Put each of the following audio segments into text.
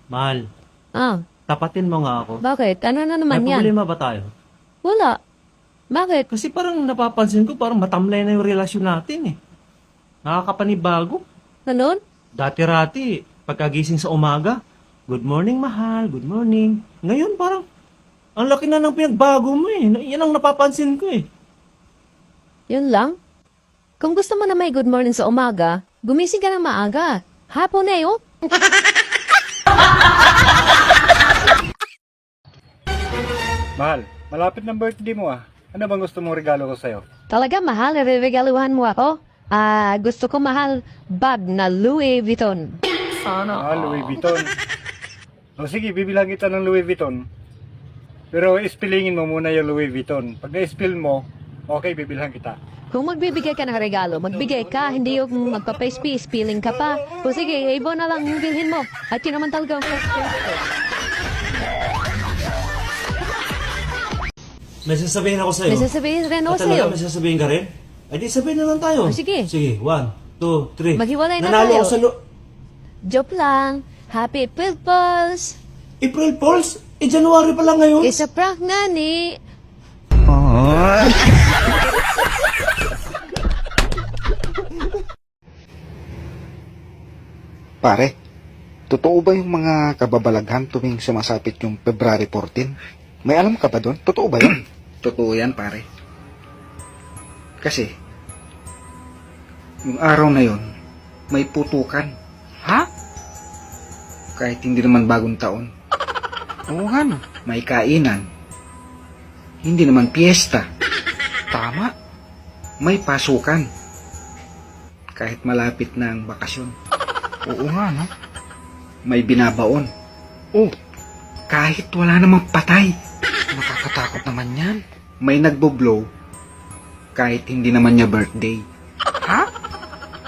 Mahal, Ah, tapatin mo nga ako. bakit? Ano na naman May yan? problema ba tayo? Wala. Bakit? Kasi parang napapansin ko, parang matamlay na yung relasyon natin eh. Nakakapanibago. Ganun? Dati-rati, pagkagising sa umaga, good morning mahal, good morning. Ngayon parang, ang laki na ng pinagbago mo eh. Yan ang napapansin ko eh. Yun lang? Kung gusto mo na may good morning sa umaga, gumising ka ng maaga. Hapon na yun. Mahal, malapit ng birthday mo ah. Ano bang gusto mong regalo ko sa'yo? Talaga mahal, reregaluhan mo ako? Gusto ko mahal bag na Louis Vuitton. Louis Vuitton. O sige, bibilang kita ng Louis Vuitton. Pero ispilingin mo muna yung Louis Vuitton. Pag na-spill mo, okay, bibilhan kita. Kung magbibigay ka ng regalo, magbigay ka, hindi yung magpa-face-feeling ka pa. O sige, ibo na lang yung bilhin mo. At yun naman talaga. May sasabihin ako sa'yo. May sasabihin rin ako Talaga, sa'yo. may sasabihin ka rin? Ay di sabihin na lang tayo. Oh, sige. Sige, 1, 2, 3. Maghiwalay na Nanalo tayo. ako sa Joke lang. Happy April Fools! April Fools? January pa lang ngayon. Isa prank nga ni... Pare, totoo ba yung mga kababalaghan tuwing sumasapit yung February 14? May alam ka ba doon? Totoo ba yun? Totoo yan, pare. Kasi, yung araw na yon may putukan. Ha? Kahit hindi naman bagong taon. Oo nga no. May kainan. Hindi naman piyesta. Tama. May pasukan. Kahit malapit na ang bakasyon. Oo nga, no? May binabaon. Oh, kahit wala namang patay. Nakakatakot naman yan. May nagbo-blow. Kahit hindi naman niya birthday. Ha?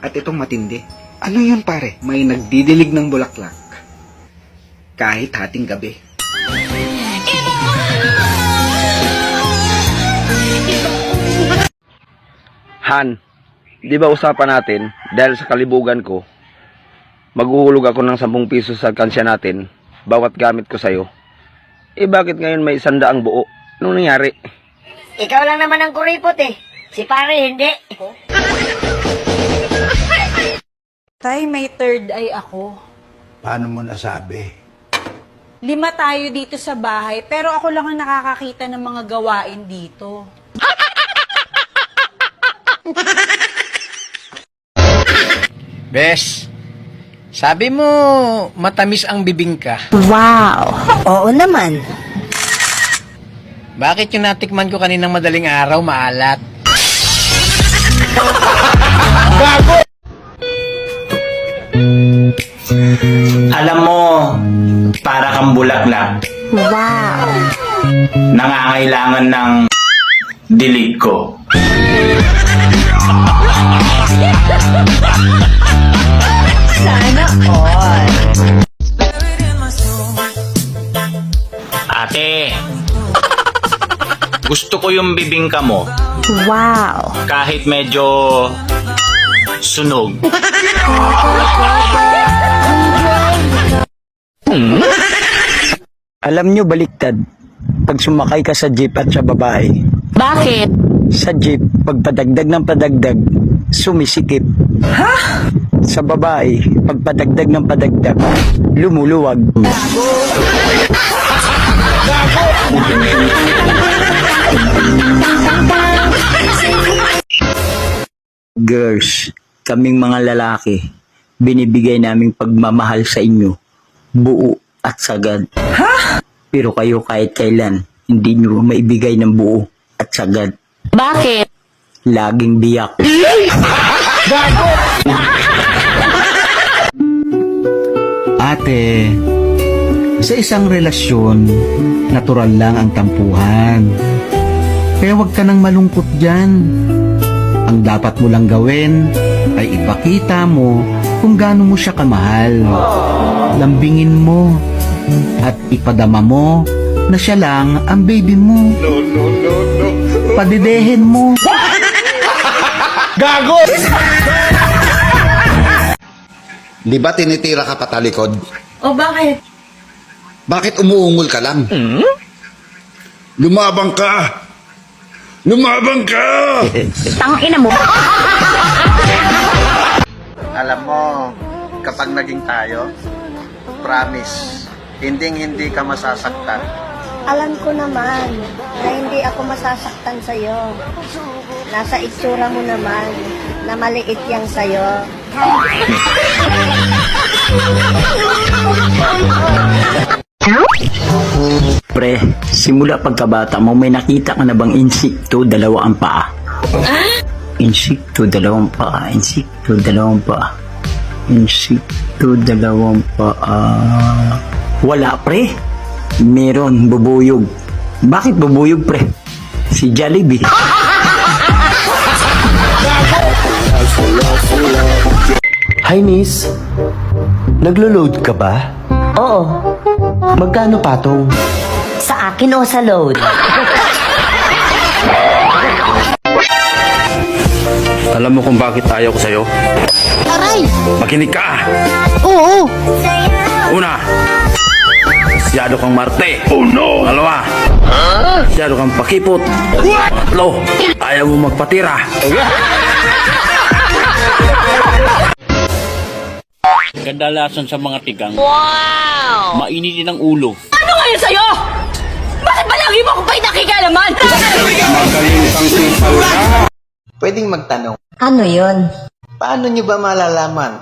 At itong matindi. Ano yun, pare? May nagdidilig ng bulaklak. Kahit hating gabi. Han, di ba usapan natin, dahil sa kalibugan ko, maghuhulog ako ng 10 piso sa kansya natin, bawat gamit ko sa'yo. Eh bakit ngayon may 100 buo? Anong nangyari? Ikaw lang naman ang kuripot eh. Si pare hindi. Tay, may third eye ako. Paano mo nasabi? 5 tayo dito sa bahay, pero ako lang ang nakakakita ng mga gawain dito. Bes, sabi mo matamis ang bibingka. Wow. Oo naman. Bakit yung natikman ko kaninang madaling araw maalat? Alam mo, para kang bulaklak. Wow. Nangangailangan ng dilig ko. Sana all. Ate, gusto ko yung bibingka mo. Wow. Kahit medyo sunog. Alam nyo baliktad, pag sumakay ka sa jeep at sa babae. Bakit? Sa jeep, pagpadagdag ng padagdag, sumisikip. Ha? Sa babae, pagpadagdag ng padagdag, lumuluwag. Girls, kaming mga lalaki, binibigay naming pagmamahal sa inyo, buo at sagad. Ha? Pero kayo kahit kailan, hindi nyo maibigay ng buo at sagad. Bakit? Laging biyak. Ate, sa isang relasyon, natural lang ang tampuhan. Kaya huwag ka nang malungkot dyan. Ang dapat mo lang gawin ay ipakita mo kung gaano mo siya kamahal. Lambingin mo at ipadama mo na siya lang ang baby mo. Padidehin mo. Gago! Di ba tinitira ka patalikod? O bakit? Bakit umuungol ka lang? Lumabang ka! Lumabang ka! Tangina mo. Alam mo, kapag naging tayo, promise, hindi ka masasaktan. Alam ko naman na hindi ako masasaktan sa'yo. Nasa itsura mo naman na maliit yang sa'yo. Pre, simula pagkabata mo, may nakita ka na bang insekto, dalawa ang paa? Insekto, dalawang paa. Insekto, dalawang paa. Insekto, dalawang paa. Wala, pre. Meron, bubuyog. Bakit bubuyog, pre? Si Jollibee. Hi, miss. Naglo-load ka ba? Oo. Magkano patong? Sa akin o sa load? Alam mo kung bakit ayaw ko sa'yo? Aray! Makinig ka! Oo! Una, masyado kang marte. Oh no! Dalawa, masyado kang pakipot. Tatlo, ayaw mo magpatira. Kadalasan sa mga tigang, wow! Mainitin ang ulo. Ano ngayon sa'yo? Bakit palagi mo akong pinakikalaman? Pwedeng magtanong, Ano yun? paano nyo ba malalaman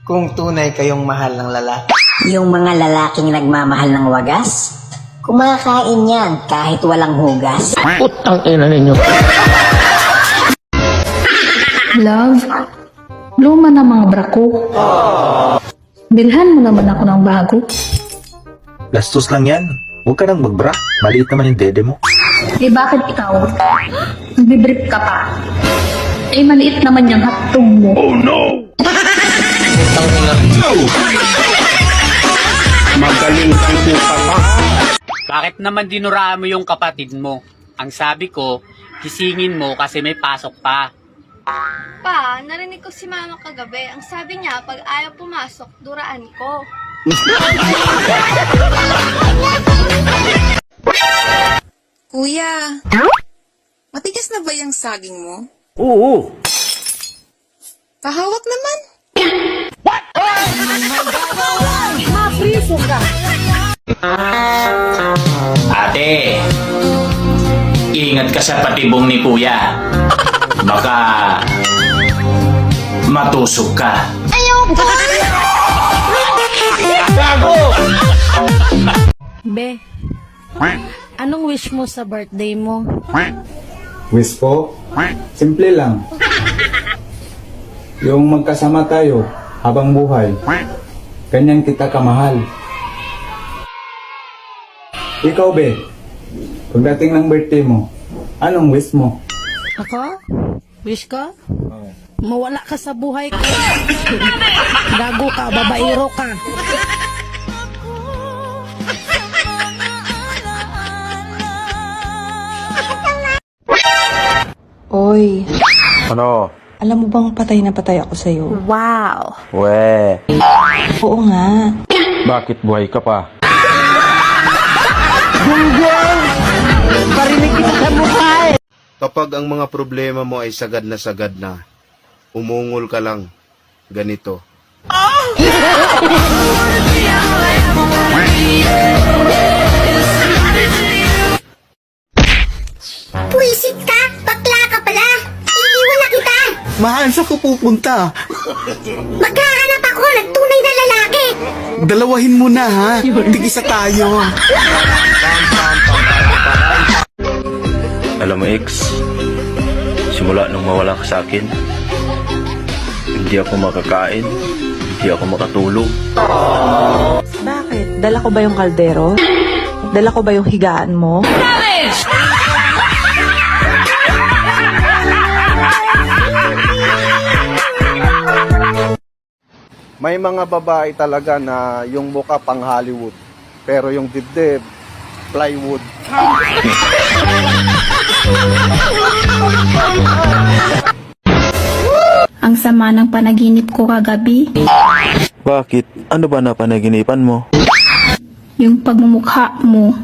kung tunay kayong mahal ng lalaki? Yung mga lalaking nagmamahal ng wagas? Kumakain yan kahit walang hugas. Love, luma na mga bra ko. Bilhan mo naman ako ng bago. Gastos lang yan. Huwag ka nang magbra. Maliit naman yung dede mo. Eh bakit ikaw? Nagbibrip ka pa. Eh maliit naman yung hatong mo. Oh no! Magaling kang pupa pa. Bakit naman dinuraan mo yung kapatid mo? Ang sabi ko, gisingin mo kasi may pasok pa. Pa, narinig ko si mama kagabi. Ang sabi niya, pag ayaw pumasok, duraan ko. Kuya, matigas na ba yung saging mo? Oo. Pahawak naman. Ate, ingat ka sa patibong ni kuya. Baka matusok ka. Be, anong wish mo sa birthday mo? Wish ko? Simple lang. Yung magkasama tayo habang buhay. Ganyan kita kamahal. Ikaw, be, pagdating ng birthday mo, anong wish mo? Ako? Wish ko? Mawala ka sa buhay ko. Gago ka, babaero ka. Oy, Ano? alam mo bang patay na patay ako sa'yo? Wow! We, Oo nga. bakit buhay ka pa? Kapag ang mga problema mo ay sagad na, umungol ka lang. Ganito. Puisit ka! Bakla ka pala! Iiwan na kita! Mahal, saan ko pupunta? Maghahanap ako ng tunay na lalaki! Dalawahin mo na, ha? Tig-isa tayo. Alam mo, X, simula nung mawala ka sa akin, hindi ako makakain, hindi ako makatulog. Bakit? Dala ko ba yung kaldero? Dala ko ba yung higaan mo? May mga babae talaga na yung mukha pang Hollywood, pero yung dibdib, plywood. Ang sama ng panaginip ko kagabi. Bakit? Ano ba na panaginipan mo? yung pagmumukha mo.